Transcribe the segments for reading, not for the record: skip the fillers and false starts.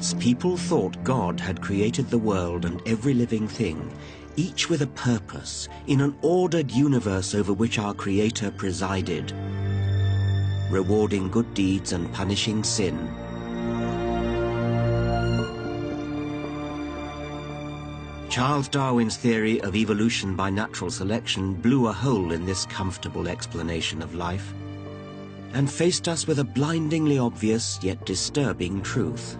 ancients, people thought God had created the world and every living thing, each with a purpose, in an ordered universe over which our Creator presided, rewarding good deeds and punishing sin. Charles Darwin's theory of evolution by natural selection blew a hole in this comfortable explanation of life and faced us with a blindingly obvious yet disturbing truth.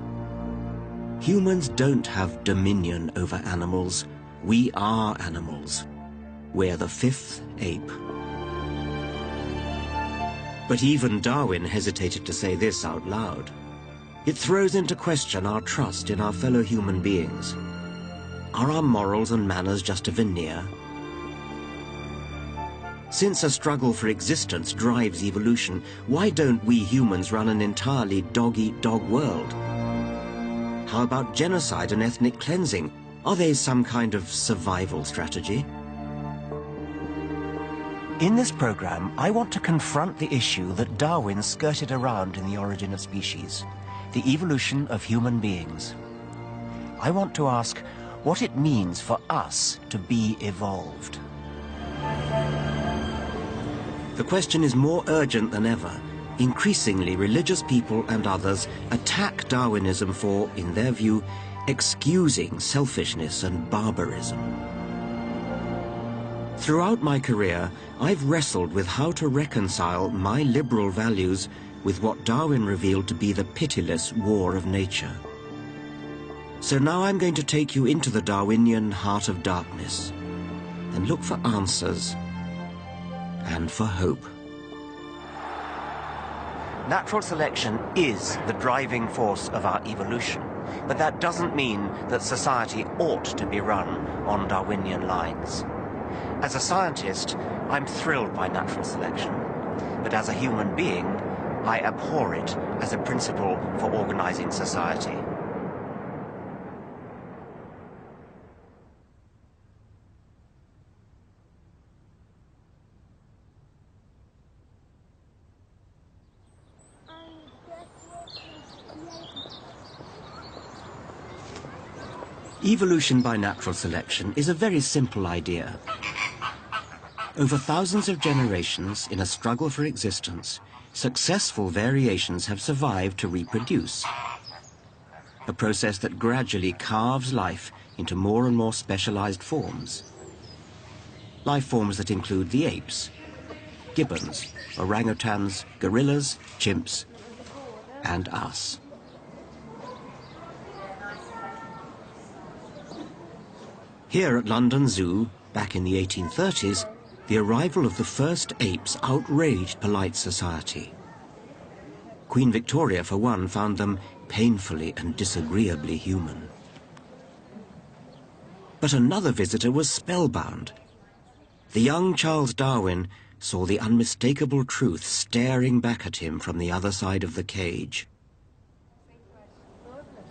Humans don't have dominion over animals. We are animals. We're the fifth ape. But even Darwin hesitated to say this out loud. It throws into question our trust in our fellow human beings. Are our morals and manners just a veneer? Since a struggle for existence drives evolution, why don't we humans run an entirely dog-eat-dog world? How about genocide and ethnic cleansing? Are they some kind of survival strategy? In this program, I want to confront the issue that Darwin skirted around in The Origin of Species, the evolution of human beings. I want to ask what it means for us to be evolved. The question is more urgent than ever. Increasingly, religious people and others attack Darwinism for, in their view, excusing selfishness and barbarism. Throughout my career, I've wrestled with how to reconcile my liberal values with what Darwin revealed to be the pitiless war of nature. So now I'm going to take you into the Darwinian heart of darkness and look for answers and for hope. Natural selection is the driving force of our evolution, but that doesn't mean that society ought to be run on Darwinian lines. As a scientist, I'm thrilled by natural selection, but as a human being, I abhor it as a principle for organizing society. Evolution by natural selection is a very simple idea. Over thousands of generations, in a struggle for existence, successful variations have survived to reproduce. A process that gradually carves life into more and more specialized forms. Life forms that include the apes, gibbons, orangutans, gorillas, chimps, and us. Here at London Zoo, back in the 1830s, the arrival of the first apes outraged polite society. Queen Victoria, for one, found them painfully and disagreeably human. But another visitor was spellbound. The young Charles Darwin saw the unmistakable truth staring back at him from the other side of the cage.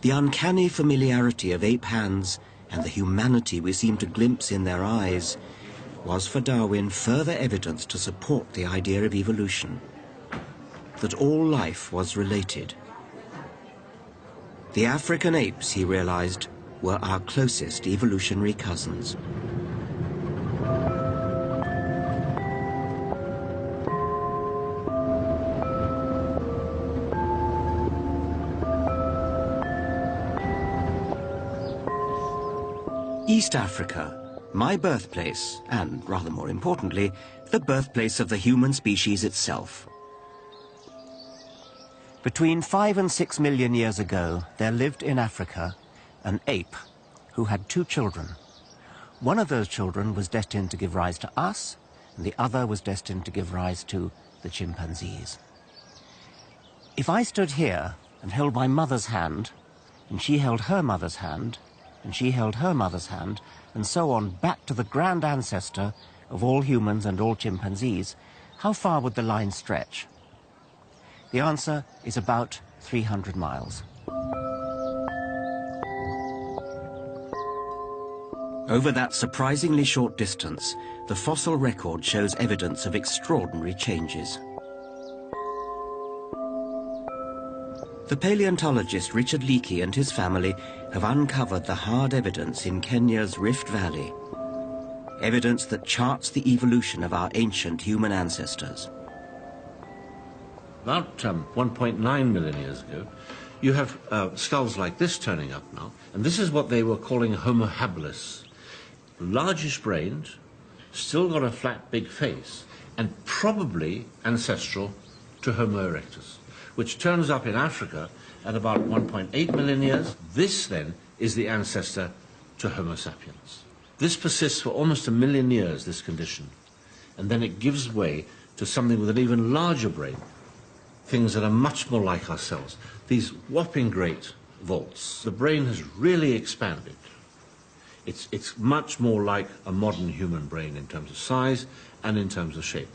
The uncanny familiarity of ape hands and the humanity we seem to glimpse in their eyes was for Darwin further evidence to support the idea of evolution, that all life was related. The African apes, he realized, were our closest evolutionary cousins. East Africa, my birthplace, and rather more importantly, the birthplace of the human species itself. Between 5 and 6 million years ago, there lived in Africa an ape who had 2 children. One of those children was destined to give rise to us, and the other was destined to give rise to the chimpanzees. If I stood here and held my mother's hand, and she held her mother's hand, and she held her mother's hand, and so on back to the grand ancestor of all humans and all chimpanzees, how far would the line stretch? The answer is about 300 miles. Over that surprisingly short distance, the fossil record shows evidence of extraordinary changes. The paleontologist Richard Leakey and his family have uncovered the hard evidence in Kenya's Rift Valley. Evidence that charts the evolution of our ancient human ancestors. About 1.9 million years ago, you have skulls like this turning up now, and this is what they were calling Homo habilis. Largish-brained, still got a flat, big face, and probably ancestral to Homo erectus, which turns up in Africa at about 1.8 million years. This, then, is the ancestor to Homo sapiens. This persists for almost 1 million years, this condition, and then it gives way to something with an even larger brain, things that are much more like ourselves. These whopping great vaults. The brain has really expanded. It's much more like a modern human brain in terms of size and in terms of shape.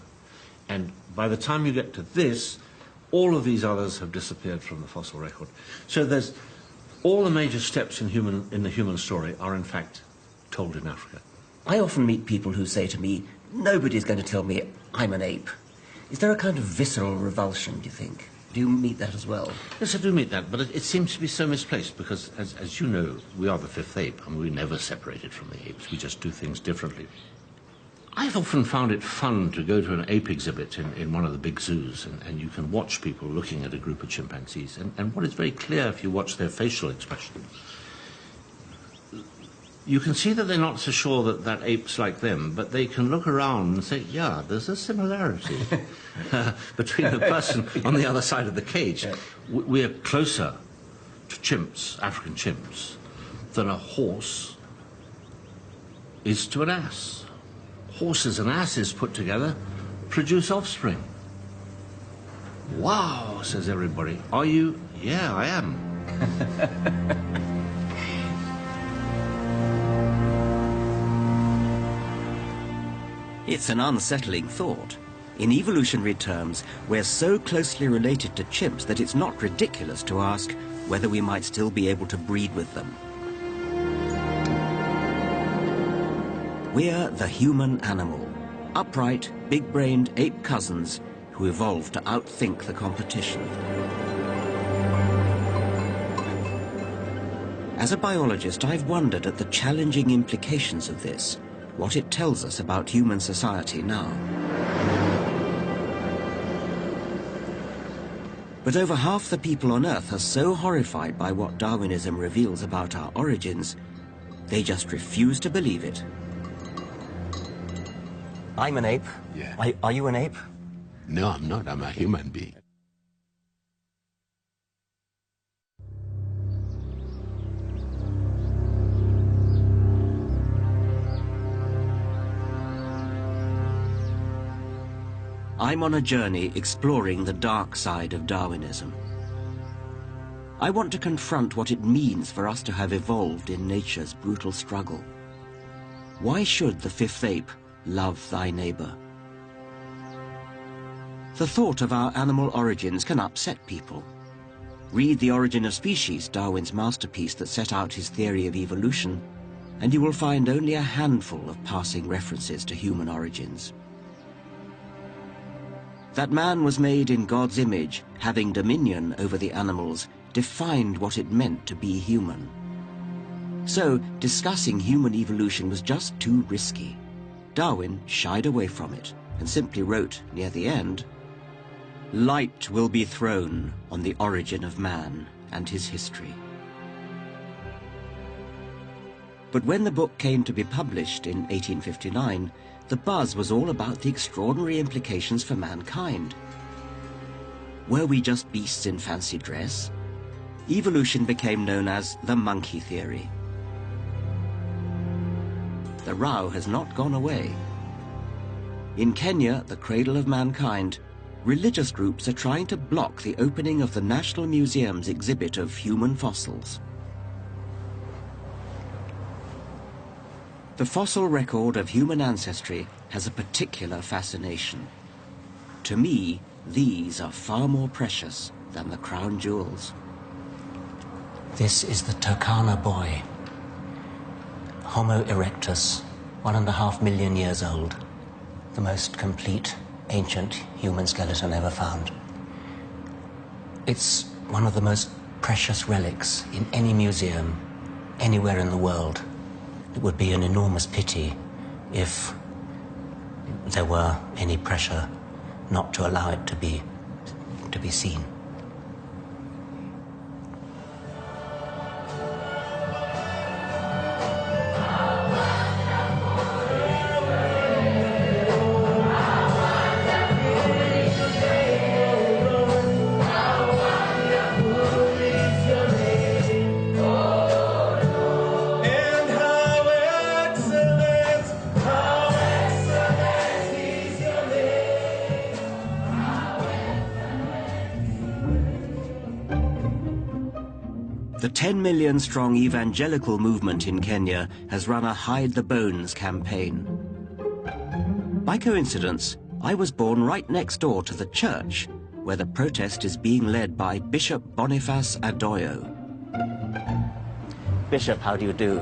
And by the time you get to this, all of these others have disappeared from the fossil record. So there's all the major steps in the human story are in fact told in Africa. I often meet people who say to me, nobody's going to tell me I'm an ape. Is there a kind of visceral revulsion, do you think? Do you meet that as well? Yes, I do meet that, but it seems to be so misplaced because, as you know, we are the fifth ape. I mean, we never separated from the apes. We just do things differently. I've often found it fun to go to an ape exhibit in one of the big zoos, and you can watch people looking at a group of chimpanzees. And what is very clear if you watch their facial expression, you can see that they're not so sure that that ape's like them, but they can look around and say, yeah, there's a similarity between the person on the other side of the cage. We're closer to chimps, African chimps, than a horse is to an ass. Horses and asses put together produce offspring. Wow, says everybody. Are you? Yeah, I am. It's an unsettling thought. In evolutionary terms, we're so closely related to chimps that it's not ridiculous to ask whether we might still be able to breed with them. We're the human animal, upright, big-brained ape cousins who evolved to outthink the competition. As a biologist, I've wondered at the challenging implications of this, what it tells us about human society now. But over half the people on Earth are so horrified by what Darwinism reveals about our origins, they just refuse to believe it. I'm an ape. Yeah. Are you an ape? No, I'm not. I'm a human being. I'm on a journey exploring the dark side of Darwinism. I want to confront what it means for us to have evolved in nature's brutal struggle. Why should the fifth ape love thy neighbor? The thought of our animal origins can upset people. Read The Origin of Species, Darwin's masterpiece that set out his theory of evolution, and you will find only a handful of passing references to human origins. That man was made in God's image, having dominion over the animals, defined what it meant to be human. So, discussing human evolution was just too risky. Darwin shied away from it and simply wrote, near the end, "Light will be thrown on the origin of man and his history." But when the book came to be published in 1859, the buzz was all about the extraordinary implications for mankind. Were we just beasts in fancy dress? Evolution became known as the monkey theory. The row has not gone away. In Kenya, the cradle of mankind, religious groups are trying to block the opening of the National Museum's exhibit of human fossils. The fossil record of human ancestry has a particular fascination. To me, these are far more precious than the crown jewels. This is the Turkana boy, Homo erectus, 1.5 million years old, the most complete ancient human skeleton ever found. It's one of the most precious relics in any museum, anywhere in the world. It would be an enormous pity if there were any pressure not to allow it to be seen. The 10 million strong evangelical movement in Kenya has run a Hide the Bones campaign. By coincidence, I was born right next door to the church, where the protest is being led by Bishop Boniface Adoyo. Bishop, how do you do?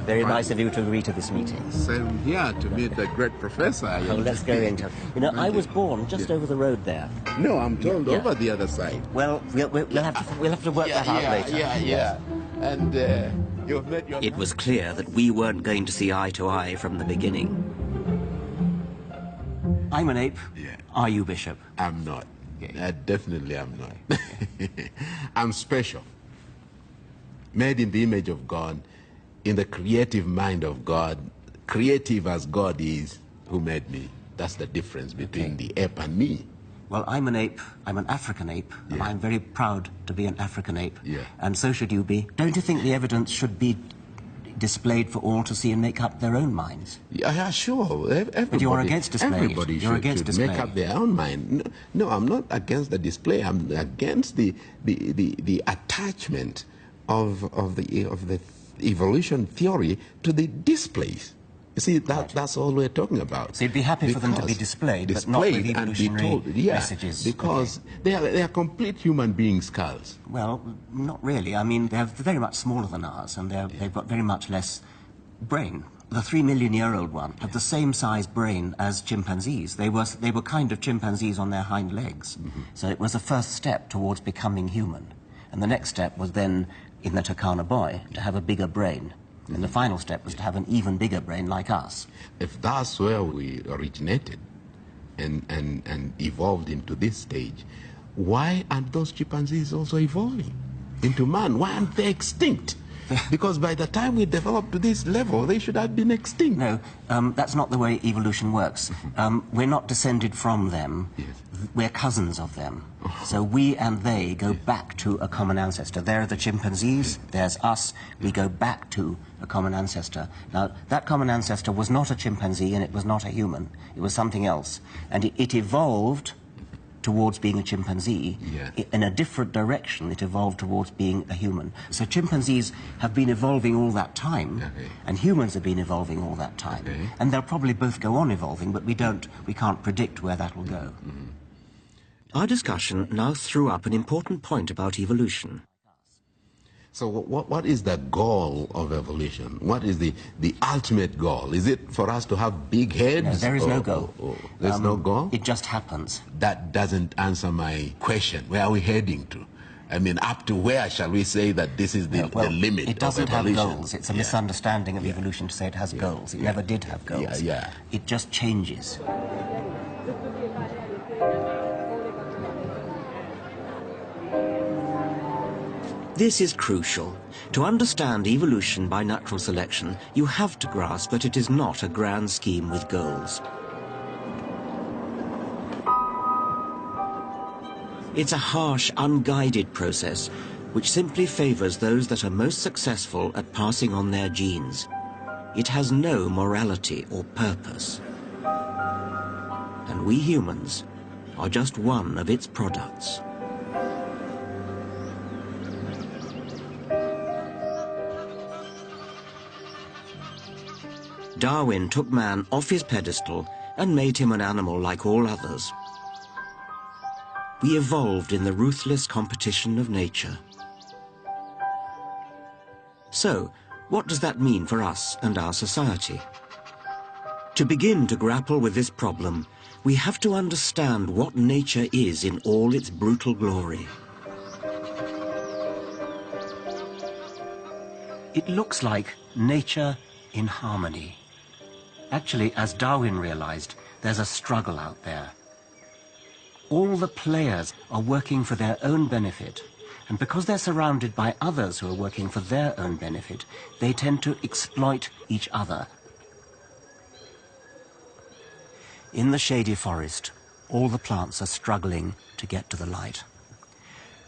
Very nice of you to agree to this meeting. Same here to meet the great professor. Oh, let's go into it. You know, I was born just over the road there. No, I'm told over the other side. Well, we'll have to work that out later. Yeah. And you've met your... It was clear that we weren't going to see eye to eye from the beginning. I'm an ape. Yeah. Are you, Bishop? I'm not. Okay. Definitely I'm not. I'm special. Made in the image of God, in the creative mind of God, creative as God is, who made me. That's the difference between the ape and me. Well, I'm an ape. I'm an African ape, and I'm very proud to be an African ape. Yeah. And so should you be. Don't you think the evidence should be displayed for all to see and make up their own minds? Yeah, sure. Everybody, but you're against displaying everybody it. You're against should make up their own mind. No, I'm not against the display. I'm against the attachment of the evolution theory to the displays. You see, that's all we're talking about. So you'd be happy for them to be displayed but not with evolutionary messages. Because they are complete human being skulls. Well, not really. I mean, they're very much smaller than ours, and they've got very much less brain. The 3 million-year-old one had the same size brain as chimpanzees. They were kind of chimpanzees on their hind legs. So it was the first step towards becoming human. And the next step was then, in the Turkana boy, to have a bigger brain. And the final step was to have an even bigger brain like us. If that's where we originated and evolved into this stage, why aren't those chimpanzees also evolving into man? Why aren't they extinct? Because by the time we developed to this level, they should have been extinct. No, that's not the way evolution works. We're not descended from them. Yes. We're cousins of them. So we and they go back to a common ancestor. There are the chimpanzees, there's us, we go back to a common ancestor. Now, that common ancestor was not a chimpanzee and it was not a human. It was something else. And it evolved towards being a chimpanzee. In a different direction, it evolved towards being a human. So chimpanzees have been evolving all that time, and humans have been evolving all that time. And they'll probably both go on evolving, but we can't predict where that will go. Our discussion now threw up an important point about evolution. So what is the goal of evolution? What is the ultimate goal? Is it for us to have big heads? No, there is no goal. There's no goal? It just happens. That doesn't answer my question. Where are we heading to? I mean, up to where shall we say that this is the limit of evolution? It doesn't have goals. It's a misunderstanding of evolution to say it has goals. It never did have goals. It just changes. This is crucial. To understand evolution by natural selection, you have to grasp that it is not a grand scheme with goals. It's a harsh, unguided process which simply favors those that are most successful at passing on their genes. It has no morality or purpose. And we humans are just one of its products. Darwin took man off his pedestal and made him an animal like all others. We evolved in the ruthless competition of nature. So, what does that mean for us and our society? To begin to grapple with this problem, we have to understand what nature is in all its brutal glory. It looks like nature in harmony. Actually, as Darwin realized, there's a struggle out there. All the players are working for their own benefit, and because they're surrounded by others who are working for their own benefit, they tend to exploit each other. In the shady forest, all the plants are struggling to get to the light.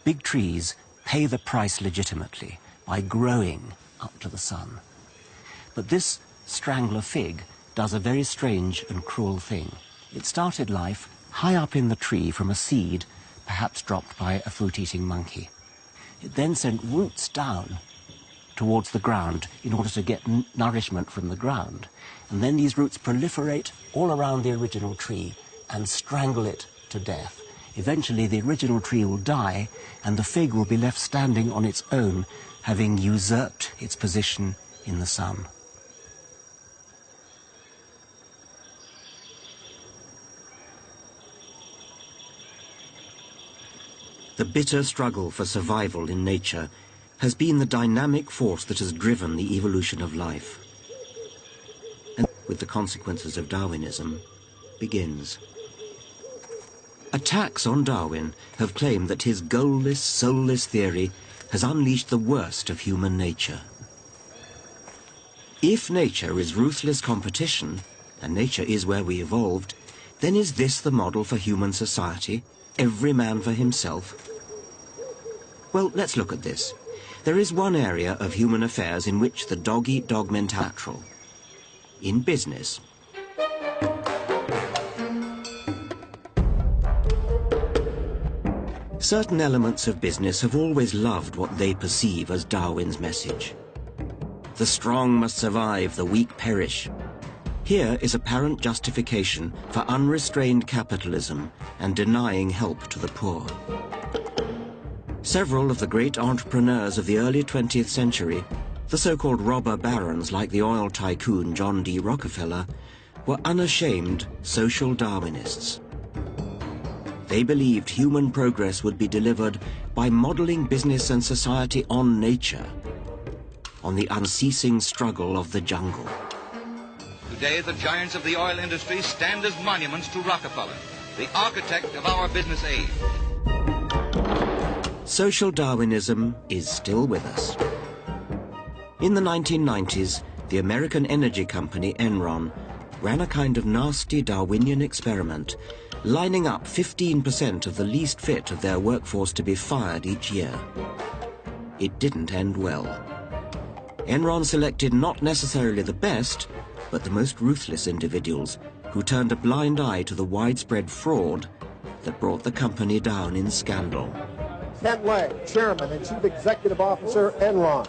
Big trees pay the price legitimately by growing up to the sun. But this strangler fig does a very strange and cruel thing. It started life high up in the tree from a seed, perhaps dropped by a fruit-eating monkey. It then sent roots down towards the ground in order to get nourishment from the ground. And then these roots proliferate all around the original tree and strangle it to death. Eventually the original tree will die and the fig will be left standing on its own, having usurped its position in the sun. The bitter struggle for survival in nature has been the dynamic force that has driven the evolution of life. And with the consequences of Darwinism begins. Attacks on Darwin have claimed that his goalless, soulless theory has unleashed the worst of human nature. If nature is ruthless competition, and nature is where we evolved, then is this the model for human society? Every man for himself? Well, let's look at this. There is one area of human affairs in which the dog-eat-dog mentality is natural. In business. Certain elements of business have always loved what they perceive as Darwin's message. The strong must survive, the weak perish. Here is apparent justification for unrestrained capitalism and denying help to the poor. Several of the great entrepreneurs of the early 20th century, the so-called robber barons like the oil tycoon John D. Rockefeller, were unashamed social Darwinists. They believed human progress would be delivered by modeling business and society on nature, on the unceasing struggle of the jungle. Today, the giants of the oil industry stand as monuments to Rockefeller, the architect of our business age. Social Darwinism is still with us. In the 1990s, the American energy company Enron ran a kind of nasty Darwinian experiment, lining up 15% of the least fit of their workforce to be fired each year. It didn't end well. Enron selected not necessarily the best, but the most ruthless individuals who turned a blind eye to the widespread fraud that brought the company down in scandal. Ken Lay, Chairman and Chief Executive Officer, Enron.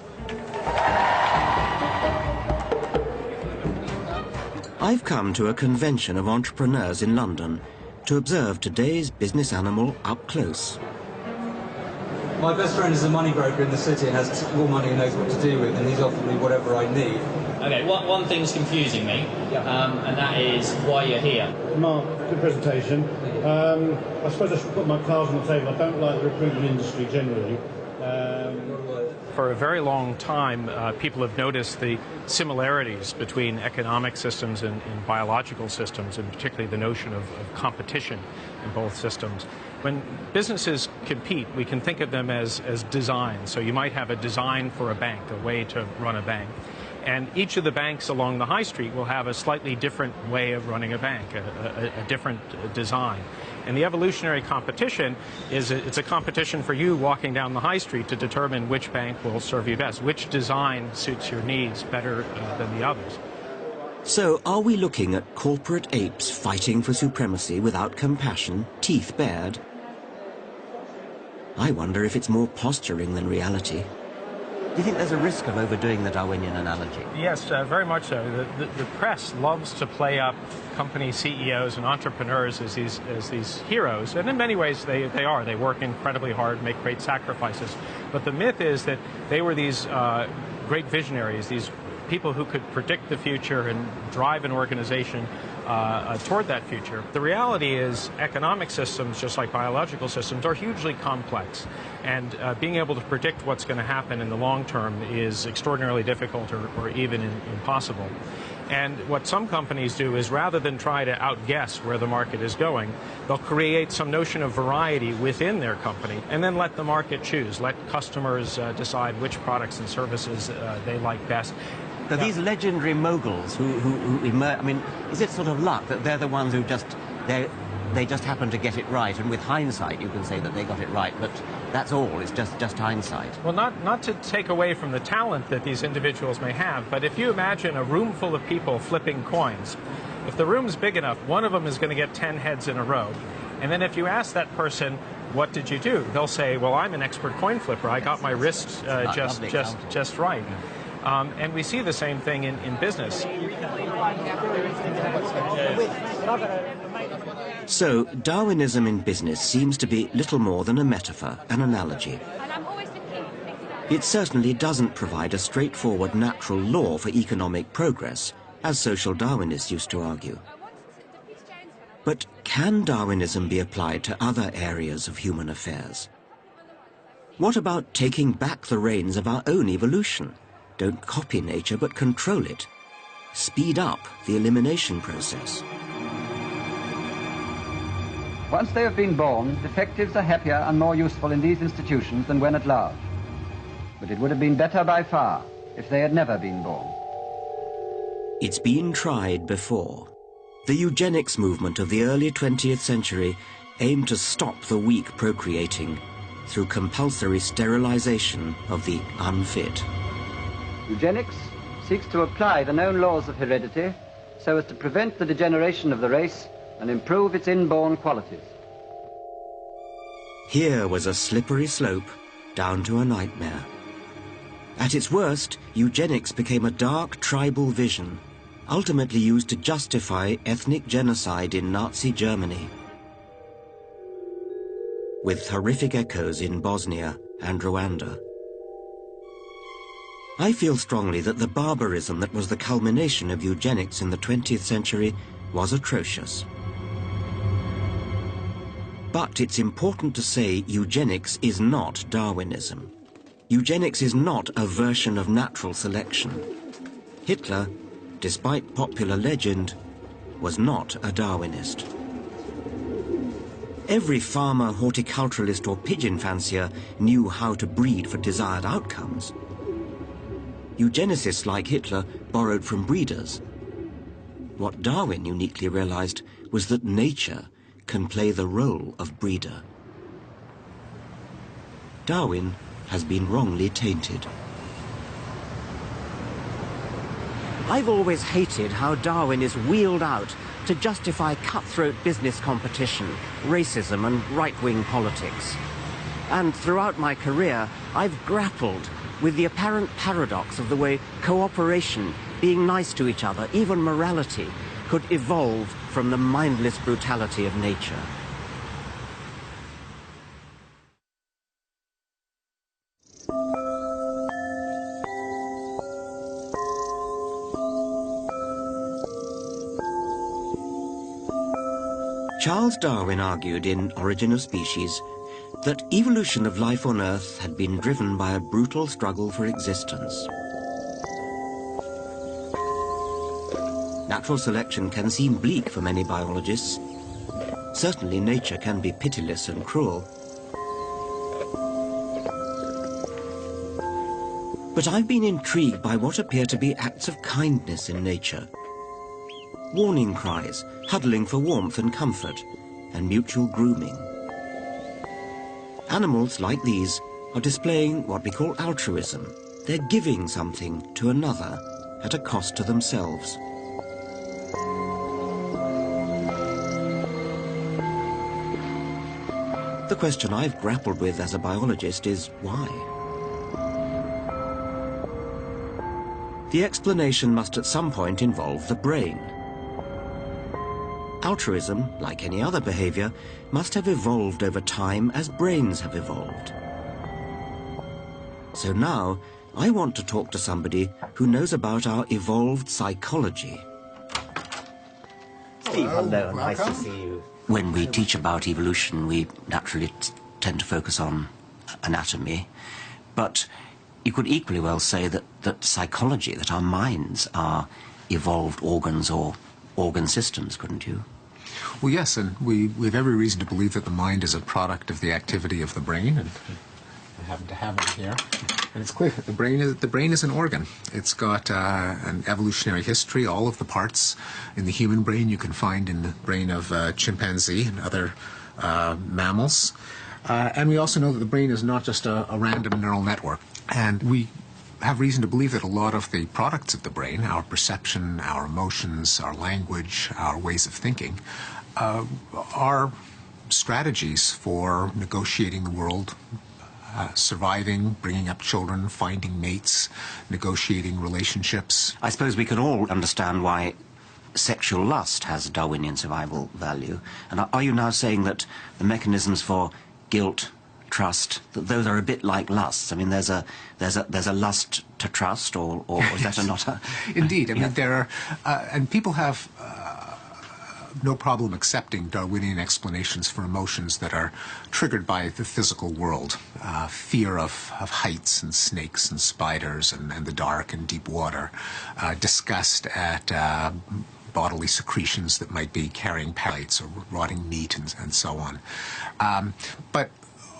I've come to a convention of entrepreneurs in London to observe today's business animal up close. My best friend is a money broker in the city and has more money and knows what to do with, and he's offered me whatever I need. Okay, one thing's confusing me, and that is why you're here. Mark, good presentation. I suppose I should put my cards on the table. I don't like the recruitment industry generally. For a very long time, people have noticed the similarities between economic systems and biological systems, and particularly the notion of competition in both systems. When businesses compete, we can think of them as designs. So you might have a design for a bank, a way to run a bank. And each of the banks along the high street will have a slightly different way of running a bank, a different design. And the evolutionary competition is it's a competition for you walking down the high street to determine which bank will serve you best, which design suits your needs better than the others. So are we looking at corporate apes fighting for supremacy without compassion, teeth bared? I wonder if it's more posturing than reality. Do you think there's a risk of overdoing the Darwinian analogy? Yes, very much so. The press loves to play up company CEOs and entrepreneurs as these heroes, and in many ways they are. They work incredibly hard, make great sacrifices. But the myth is that they were these great visionaries, these people who could predict the future and drive an organization toward that future. The reality is economic systems, just like biological systems, are hugely complex. And being able to predict what's going to happen in the long term is extraordinarily difficult or even impossible. And what some companies do is, rather than try to outguess where the market is going, they'll create some notion of variety within their company and then let the market choose, let customers decide which products and services they like best. But these legendary moguls who emerge, I mean, is it sort of luck that they're the ones who they just happen to get it right, and with hindsight you can say that they got it right, but that's all, it's just hindsight? Well, not to take away from the talent that these individuals may have, but if you imagine a room full of people flipping coins, if the room's big enough, one of them is going to get 10 heads in a row. And then if you ask that person, what did you do? They'll say, well, I'm an expert coin flipper. I got my wrist just right. And we see the same thing in business. So, Darwinism in business seems to be little more than a metaphor, an analogy. It certainly doesn't provide a straightforward natural law for economic progress, as social Darwinists used to argue. But can Darwinism be applied to other areas of human affairs? What about taking back the reins of our own evolution? Don't copy nature, but control it. Speed up the elimination process. Once they have been born, defectives are happier and more useful in these institutions than when at large. But it would have been better by far if they had never been born. It's been tried before. The eugenics movement of the early 20th century aimed to stop the weak procreating through compulsory sterilization of the unfit. Eugenics seeks to apply the known laws of heredity so as to prevent the degeneration of the race and improve its inborn qualities. Here was a slippery slope down to a nightmare. At its worst, eugenics became a dark tribal vision, ultimately used to justify ethnic genocide in Nazi Germany, with horrific echoes in Bosnia and Rwanda. I feel strongly that the barbarism that was the culmination of eugenics in the 20th century was atrocious. But it's important to say eugenics is not Darwinism. Eugenics is not a version of natural selection. Hitler, despite popular legend, was not a Darwinist. Every farmer, horticulturalist or pigeon fancier knew how to breed for desired outcomes. Eugenicists like Hitler borrowed from breeders. What Darwin uniquely realized was that nature can play the role of breeder. Darwin has been wrongly tainted. I've always hated how Darwin is wheeled out to justify cutthroat business competition, racism and right-wing politics. And throughout my career, I've grappled with the apparent paradox of the way cooperation, being nice to each other, even morality, could evolve from the mindless brutality of nature. Charles Darwin argued in Origin of Species that evolution of life on Earth had been driven by a brutal struggle for existence. Natural selection can seem bleak for many biologists. Certainly nature can be pitiless and cruel. But I've been intrigued by what appear to be acts of kindness in nature. Warning cries, huddling for warmth and comfort, and mutual grooming. Animals like these are displaying what we call altruism. They're giving something to another at a cost to themselves. The question I've grappled with as a biologist is why? The explanation must at some point involve the brain. Altruism, like any other behavior, must have evolved over time as brains have evolved. So now, I want to talk to somebody who knows about our evolved psychology. Steve, hello, nice to see you. When we teach about evolution, we naturally tend to focus on anatomy, but you could equally well say that psychology, that our minds are evolved organs or organ systems, couldn't you? Well, yes, and we have every reason to believe that the mind is a product of the activity of the brain, and I happen to have it here. And it's clear that the brain is an organ. It's got an evolutionary history. All of the parts in the human brain you can find in the brain of chimpanzee and other mammals. And we also know that the brain is not just a random neural network. And we have reason to believe that a lot of the products of the brain, our perception, our emotions, our language, our ways of thinking, are strategies for negotiating the world, surviving, bringing up children, finding mates, negotiating relationships. I suppose we can all understand why sexual lust has Darwinian survival value. And are you now saying that the mechanisms for guilt, trust, that those are a bit like lusts? I mean, there's a lust to trust, or is that not a... Indeed. I mean, there are... and people have... no problem accepting Darwinian explanations for emotions that are triggered by the physical world. Fear of heights and snakes and spiders and the dark and deep water. Disgust at bodily secretions that might be carrying parasites or rotting meat and so on. But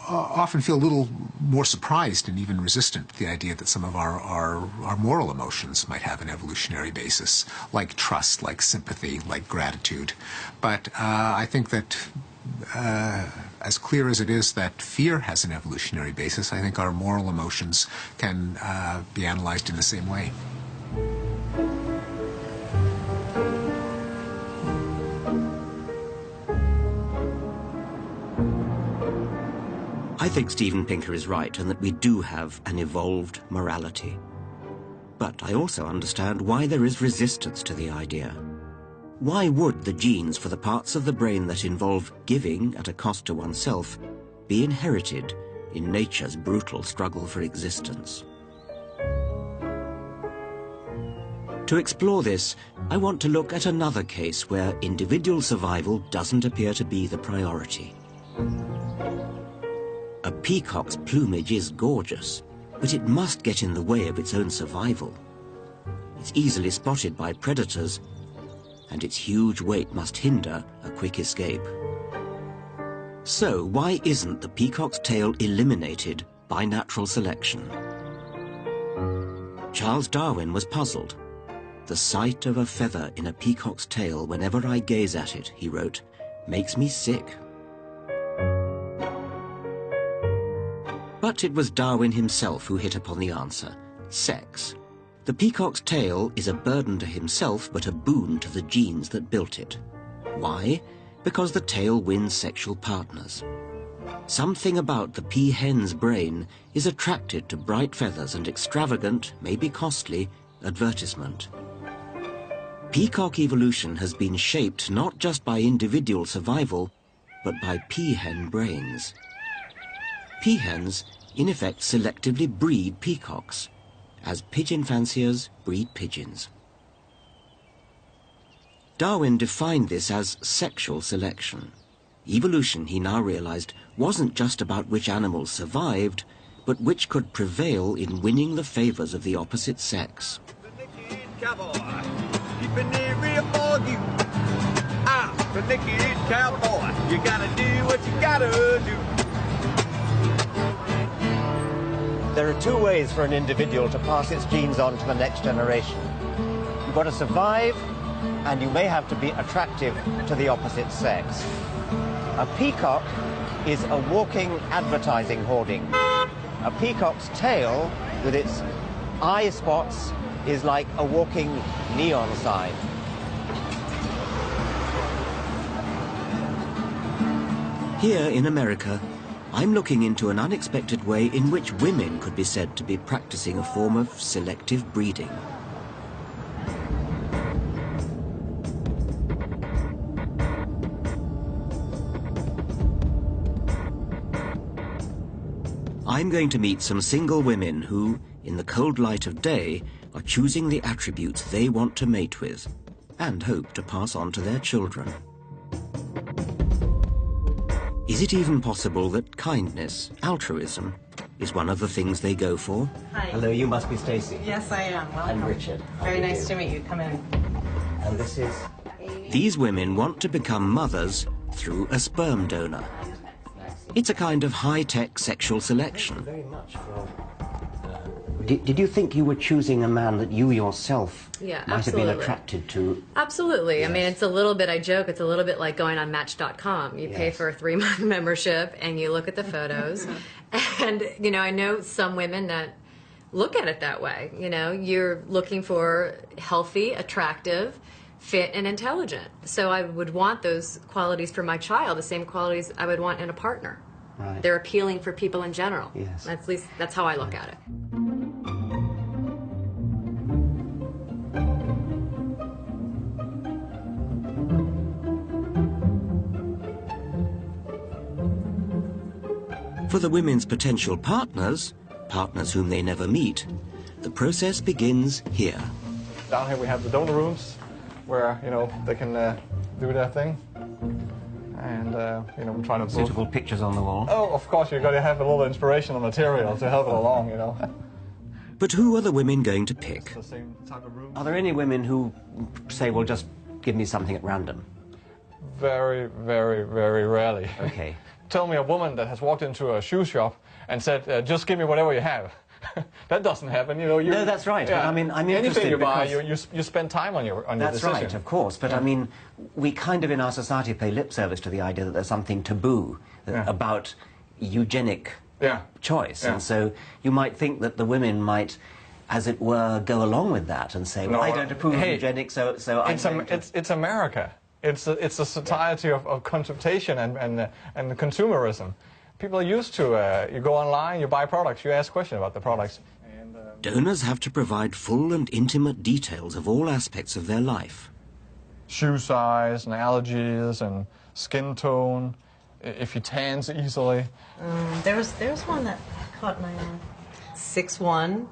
often feel a little more surprised and even resistant to the idea that some of our moral emotions might have an evolutionary basis, like trust, like sympathy, like gratitude. But I think that as clear as it is that fear has an evolutionary basis, I think our moral emotions can be analyzed in the same way. I think Steven Pinker is right, and that we do have an evolved morality. But I also understand why there is resistance to the idea. Why would the genes for the parts of the brain that involve giving at a cost to oneself be inherited in nature's brutal struggle for existence? To explore this, I want to look at another case where individual survival doesn't appear to be the priority. A peacock's plumage is gorgeous, but it must get in the way of its own survival. It's easily spotted by predators, and its huge weight must hinder a quick escape. So why isn't the peacock's tail eliminated by natural selection? Charles Darwin was puzzled. "The sight of a feather in a peacock's tail whenever I gaze at it," he wrote, "makes me sick." But it was Darwin himself who hit upon the answer: sex. The peacock's tail is a burden to himself, but a boon to the genes that built it. Why? Because the tail wins sexual partners. Something about the peahen's brain is attracted to bright feathers and extravagant, maybe costly, advertisement. Peacock evolution has been shaped not just by individual survival, but by peahen brains. Peahens, in effect, selectively breed peacocks, as pigeon fanciers breed pigeons. Darwin defined this as sexual selection. Evolution, he now realized, wasn't just about which animals survived, but which could prevail in winning the favors of the opposite sex. Keeping it real for you. I'm the naked cowboy. You gotta do what you gotta do. There are two ways for an individual to pass its genes on to the next generation. You've got to survive, and you may have to be attractive to the opposite sex. A peacock is a walking advertising hoarding. A peacock's tail, with its eye spots, is like a walking neon sign. Here in America, I'm looking into an unexpected way in which women could be said to be practicing a form of selective breeding. I'm going to meet some single women who, in the cold light of day, are choosing the attributes they want to mate with and hope to pass on to their children. Is it even possible that kindness, altruism, is one of the things they go for? Hi. Hello, you must be Stacey. Yes, I am. Welcome. I'm Richard. Very nice to meet you. Come in. And this is... These women want to become mothers through a sperm donor. It's a kind of high-tech sexual selection. Thank you very much for... Did you think you were choosing a man that you yourself might have been attracted to? Absolutely. Yes. I mean, it's a little bit, I joke, it's a little bit like going on Match.com. You pay for a 3-month membership and you look at the photos. And, you know, I know some women that look at it that way. You know, you're looking for healthy, attractive, fit, and intelligent. So I would want those qualities for my child, the same qualities I would want in a partner. Right. They're appealing for people in general. Yes. At least that's how I look at it. For the women's potential partners, partners whom they never meet, the process begins here. Down here we have the donor rooms where, you know, they can do their thing. And, you know, we're trying to... Suitable pictures on the wall. Oh, of course, you've got to have a little inspirational material to help it along, you know. But who are the women going to pick? The same type of room. Are there any women who say, well, just give me something at random? Very, very, very rarely. Okay. Tell me a woman that has walked into a shoe shop and said, just give me whatever you have. That doesn't happen, you know. No, that's right. Yeah, but I mean, I'm interested anything you buy, because you spend time on your decision. That's right, of course. But I mean, we kind of in our society pay lip service to the idea that there's something taboo about eugenic choice, and so you might think that the women might, as it were, go along with that and say, well, I don't approve of eugenics, so it's America. It's a society of consultation and consumerism. People are used to, you go online, you buy products, you ask questions about the products. Donors have to provide full and intimate details of all aspects of their life. Shoe size and allergies and skin tone, if he tans easily. There's one that caught my eye. 6'1",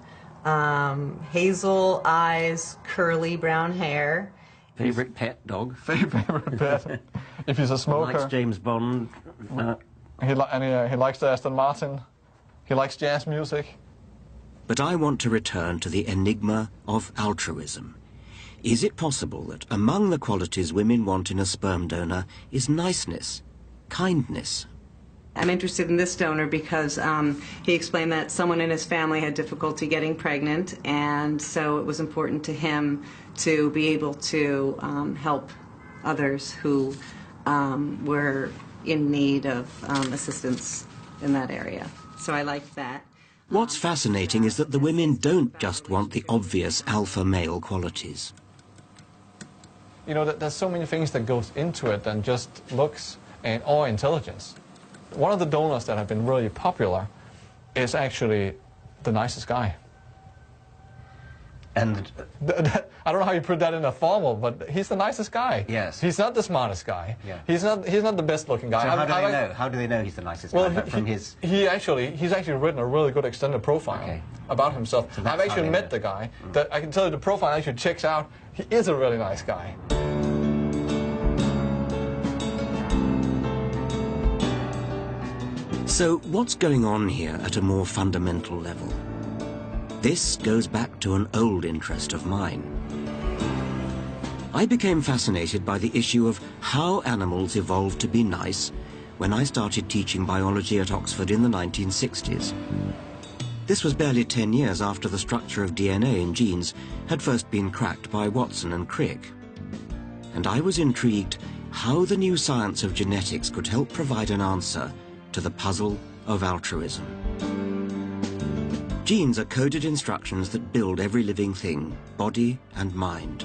hazel eyes, curly brown hair. Favorite pet dog? Favorite pet. If he's a smoker. Likes James Bond. He likes the Aston Martin. He likes jazz music. But I want to return to the enigma of altruism. Is it possible that among the qualities women want in a sperm donor is niceness, kindness? I'm interested in this donor because he explained that someone in his family had difficulty getting pregnant, and so it was important to him to be able to help others who were in need of assistance in that area. So I liked that. What's fascinating is that the women don't just want the obvious alpha male qualities. You know, there's so many things that goes into it than just looks or intelligence. One of the donors that have been really popular is actually the nicest guy. And I don't know how you put that in a formal, but he's the nicest guy. Yes. He's not the smartest guy. Yeah. He's not the best looking guy. So how do they know? How do they know he's the nicest guy? From his... He's actually written a really good extended profile about himself. So I've actually met the guy. That I can tell you the profile actually checks out. He is a really nice guy. So what's going on here at a more fundamental level? This goes back to an old interest of mine. I became fascinated by the issue of how animals evolved to be nice when I started teaching biology at Oxford in the 1960s. This was barely 10 years after the structure of DNA in genes had first been cracked by Watson and Crick. And I was intrigued how the new science of genetics could help provide an answer to the puzzle of altruism. Genes are coded instructions that build every living thing, body and mind.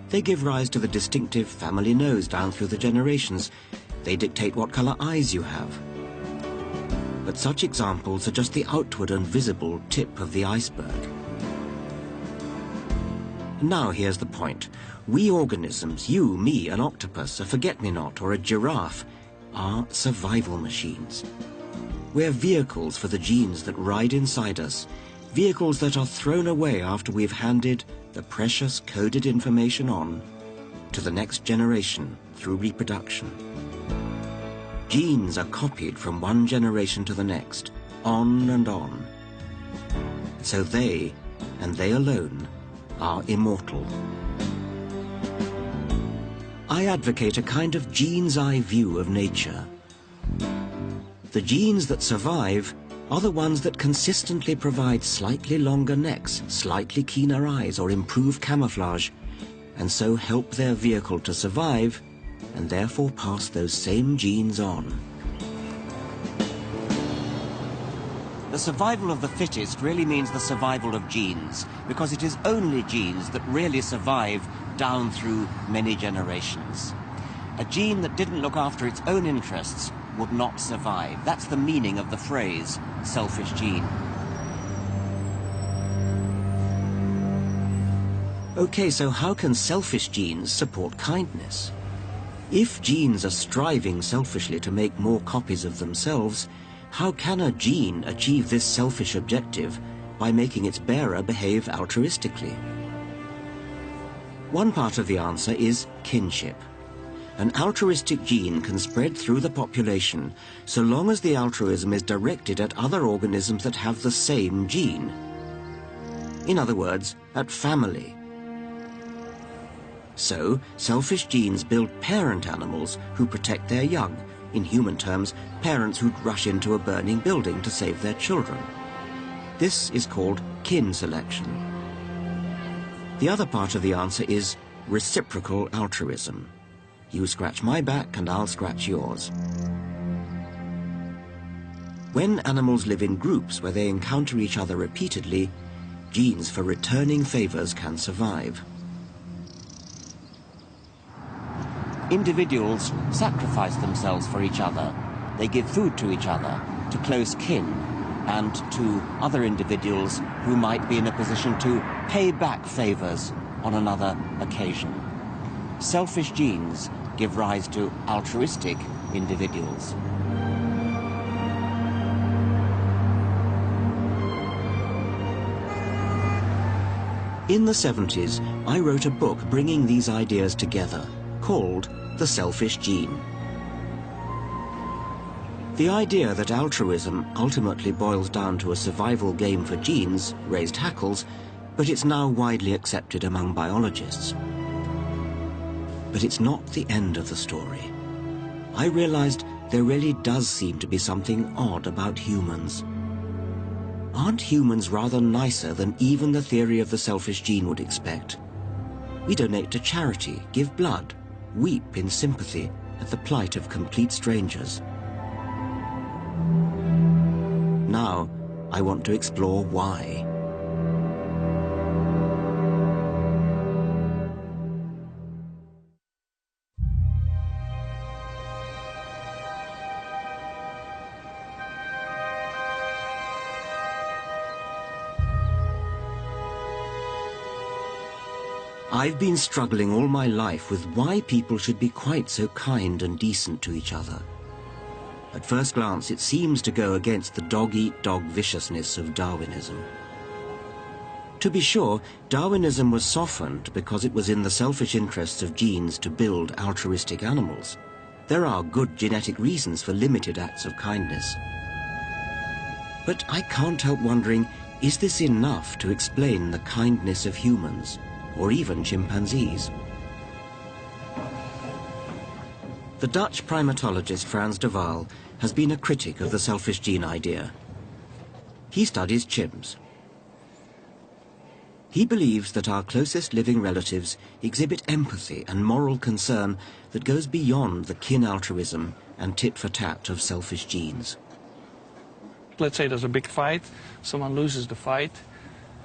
They give rise to the distinctive family nose down through the generations. They dictate what color eyes you have. But such examples are just the outward and visible tip of the iceberg. Now here's the point. We organisms, you, me, an octopus, a forget-me-not or a giraffe, are survival machines. We're vehicles for the genes that ride inside us, vehicles that are thrown away after we've handed the precious coded information on to the next generation through reproduction. Genes are copied from one generation to the next, on and on. So they, and they alone, are immortal. I advocate a kind of gene's eye view of nature. The genes that survive are the ones that consistently provide slightly longer necks, slightly keener eyes, or improve camouflage, and so help their vehicle to survive, and therefore pass those same genes on. The survival of the fittest really means the survival of genes, because it is only genes that really survive down through many generations. A gene that didn't look after its own interests would not survive. That's the meaning of the phrase, selfish gene. Okay, so how can selfish genes support kindness? If genes are striving selfishly to make more copies of themselves, how can a gene achieve this selfish objective by making its bearer behave altruistically? One part of the answer is kinship. An altruistic gene can spread through the population so long as the altruism is directed at other organisms that have the same gene. In other words, at family. So, selfish genes build parent animals who protect their young. In human terms, parents who'd rush into a burning building to save their children. This is called kin selection. The other part of the answer is reciprocal altruism. You scratch my back and I'll scratch yours. When animals live in groups where they encounter each other repeatedly, genes for returning favors can survive. Individuals sacrifice themselves for each other. They give food to each other, to close kin, and to other individuals who might be in a position to pay back favors on another occasion. Selfish genes give rise to altruistic individuals. In the 70s, I wrote a book bringing these ideas together, called The Selfish Gene. The idea that altruism ultimately boils down to a survival game for genes raised hackles, but it's now widely accepted among biologists. But it's not the end of the story. I realized there really does seem to be something odd about humans. Aren't humans rather nicer than even the theory of the selfish gene would expect? We donate to charity, give blood, weep in sympathy at the plight of complete strangers. Now, I want to explore why. I've been struggling all my life with why people should be quite so kind and decent to each other. At first glance, it seems to go against the dog-eat-dog viciousness of Darwinism. To be sure, Darwinism was softened because it was in the selfish interests of genes to build altruistic animals. There are good genetic reasons for limited acts of kindness. But I can't help wondering, is this enough to explain the kindness of humans, or even chimpanzees? The Dutch primatologist Frans de Waal has been a critic of the selfish gene idea. He studies chimps. He believes that our closest living relatives exhibit empathy and moral concern that goes beyond the kin altruism and tit-for-tat of selfish genes. Let's say there's a big fight, someone loses the fight.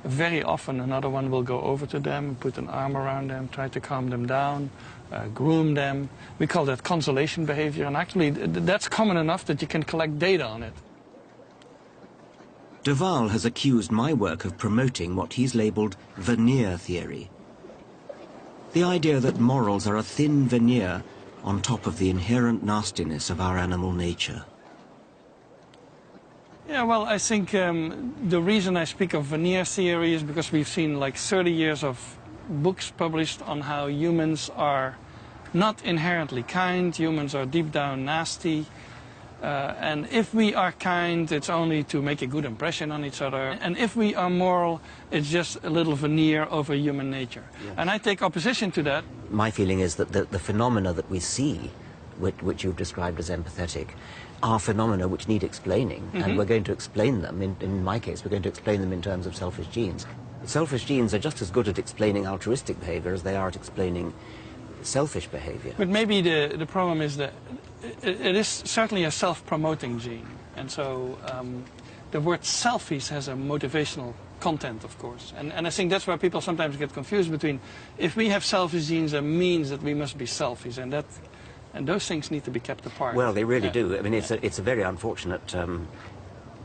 Very often another one will go over to them, put an arm around them, try to calm them down, groom them. We call that consolation behavior, and actually that's common enough that you can collect data on it. De Waal has accused my work of promoting what he's labelled veneer theory. The idea that morals are a thin veneer on top of the inherent nastiness of our animal nature. Yeah, well, I think the reason I speak of veneer theory is because we've seen like 30 years of books published on how humans are not inherently kind, humans are deep down nasty, and if we are kind, it's only to make a good impression on each other, and if we are moral, it's just a little veneer over human nature. Yes. And I take opposition to that. My feeling is that the phenomena that we see, which you've described as empathetic, are phenomena which need explaining, and we're going to explain them. In my case, we're going to explain them in terms of selfish genes. Selfish genes are just as good at explaining altruistic behavior as they are at explaining selfish behavior. But maybe the problem is that it is certainly a self-promoting gene, and so the word selfies has a motivational content, of course, and I think that's where people sometimes get confused between, if we have selfish genes, it means that we must be selfies, and those things need to be kept apart. Well, they really do. I mean, it's a very unfortunate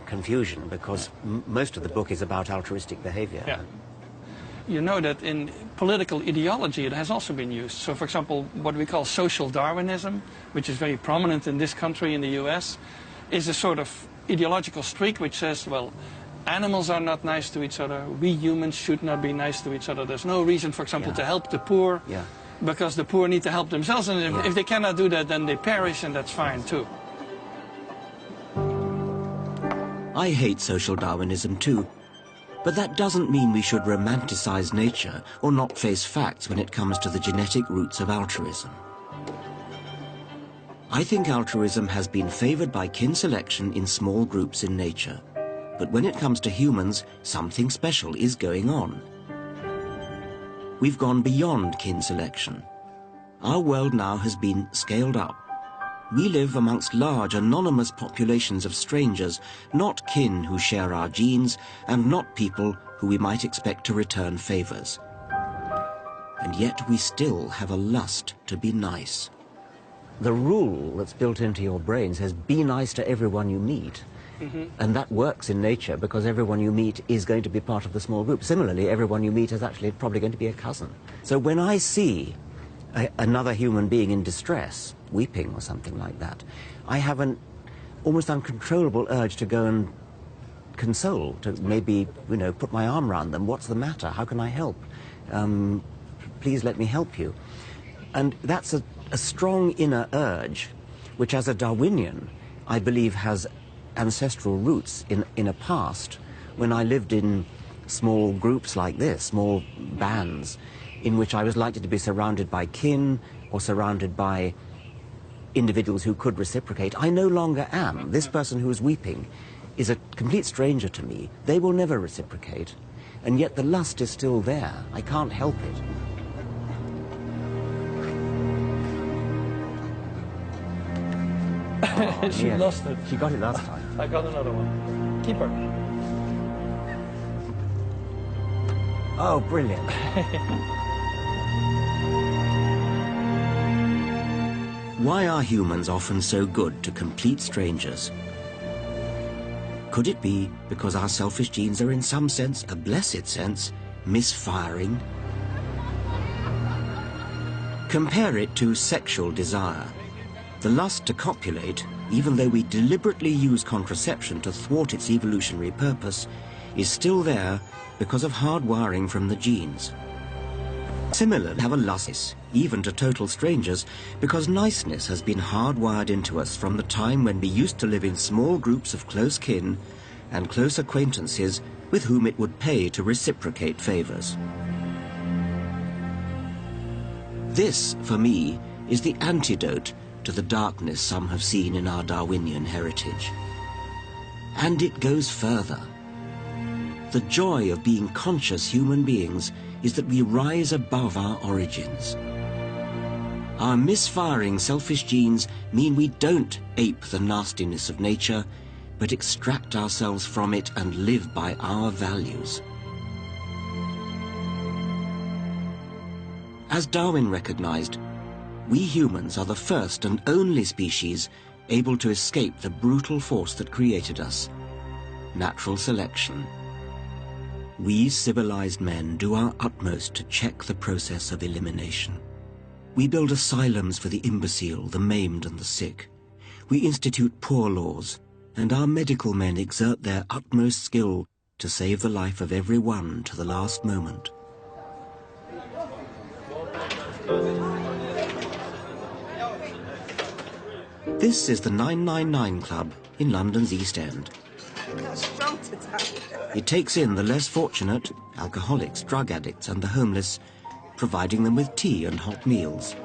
confusion, because most of the book is about altruistic behavior. Yeah. You know that in political ideology it has also been used. So, for example, what we call social Darwinism, which is very prominent in this country, in the US, is a sort of ideological streak which says, well, animals are not nice to each other, we humans should not be nice to each other. There's no reason, for example, to help the poor, because the poor need to help themselves, and if they cannot do that, then they perish, and that's fine too. I hate social Darwinism too, but that doesn't mean we should romanticize nature or not face facts when it comes to the genetic roots of altruism. I think altruism has been favored by kin selection in small groups in nature, but when it comes to humans, something special is going on. We've gone beyond kin selection. Our world now has been scaled up. We live amongst large anonymous populations of strangers, not kin who share our genes, and not people who we might expect to return favors. And yet we still have a lust to be nice. The rule that's built into your brain says, be nice to everyone you meet. And that works in nature because everyone you meet is going to be part of the small group. Similarly, everyone you meet is actually probably going to be a cousin. So when I see another human being in distress, weeping or something like that, I have an almost uncontrollable urge to go and console, to maybe, you know, put my arm around them. What's the matter? How can I help? Please let me help you. And that's a strong inner urge, which as a Darwinian, I believe has ancestral roots in a past when I lived in small groups like this, small bands, in which I was likely to be surrounded by kin or surrounded by individuals who could reciprocate. I no longer am. This person who is weeping is a complete stranger to me. They will never reciprocate, and yet the lust is still there. I can't help it. She lost it. She got it last time. I got another one. Keep her. Oh, brilliant. Why are humans often so good to complete strangers? Could it be because our selfish genes are in some sense, a blessed sense, misfiring? Compare it to sexual desire. The lust to copulate, even though we deliberately use contraception to thwart its evolutionary purpose, is still there because of hard wiring from the genes. Similarly, have a lust, even to total strangers, because niceness has been hardwired into us from the time when we used to live in small groups of close kin and close acquaintances with whom it would pay to reciprocate favors. This, for me, is the antidote to the darkness some have seen in our Darwinian heritage. And it goes further. The joy of being conscious human beings is that we rise above our origins. Our misfiring selfish genes mean we don't ape the nastiness of nature, but extract ourselves from it and live by our values. As Darwin recognized, we humans are the first and only species able to escape the brutal force that created us, natural selection. We civilized men do our utmost to check the process of elimination. We build asylums for the imbecile, the maimed and the sick. We institute poor laws, and our medical men exert their utmost skill to save the life of every one to the last moment. This is the 999 Club in London's East End. It takes in the less fortunate, alcoholics, drug addicts and the homeless, providing them with tea and hot meals.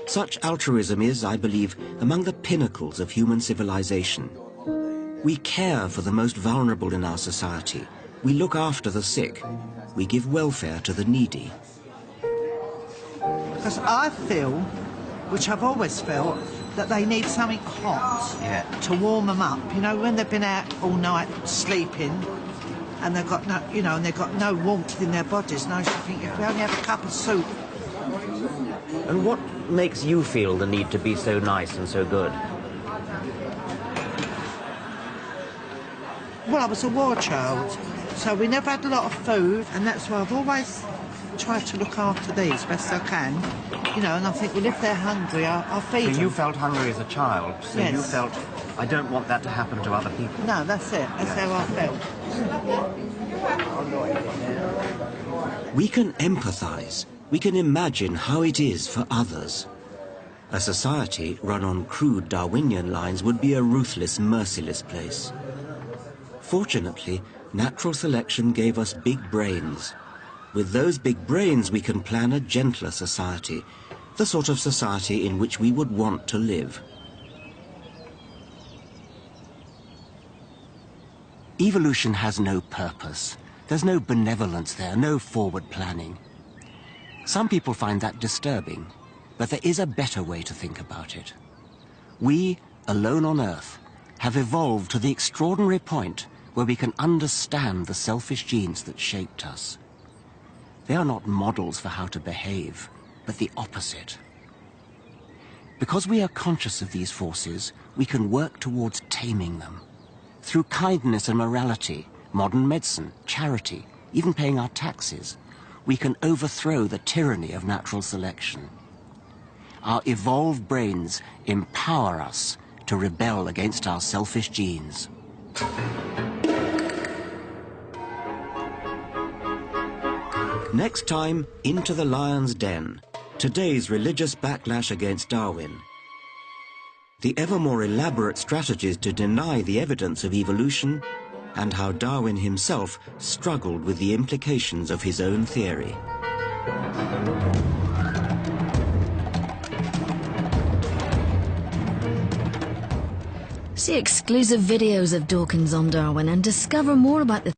Such altruism is, I believe, among the pinnacles of human civilization. We care for the most vulnerable in our society. We look after the sick. We give welfare to the needy. Because I feel, which I've always felt, that they need something hot to warm them up. You know, when they've been out all night sleeping and they've got no, you know, and they've got no warmth in their bodies. And I should think if we only have a cup of soup. And what makes you feel the need to be so nice and so good? Well, I was a war child, so we never had a lot of food, and that's why I've always tried to look after these best I can. You know, and I think, well, if they're hungry, I'll feed them. So you felt hungry as a child, so yes. You felt, I don't want that to happen to other people. No, that's it. That's how I felt. We can empathise. We can imagine how it is for others. A society run on crude Darwinian lines would be a ruthless, merciless place. Fortunately, natural selection gave us big brains. With those big brains, we can plan a gentler society, the sort of society in which we would want to live. Evolution has no purpose. There's no benevolence there, no forward planning. Some people find that disturbing, but there is a better way to think about it. We, alone on Earth, have evolved to the extraordinary point where we can understand the selfish genes that shaped us. They are not models for how to behave, but the opposite. Because we are conscious of these forces, we can work towards taming them. Through kindness and morality, modern medicine, charity, even paying our taxes, we can overthrow the tyranny of natural selection. Our evolved brains empower us to rebel against our selfish genes. Next time, Into the Lion's Den, today's religious backlash against Darwin. The ever more elaborate strategies to deny the evidence of evolution, and how Darwin himself struggled with the implications of his own theory. See exclusive videos of Dawkins on Darwin and discover more about the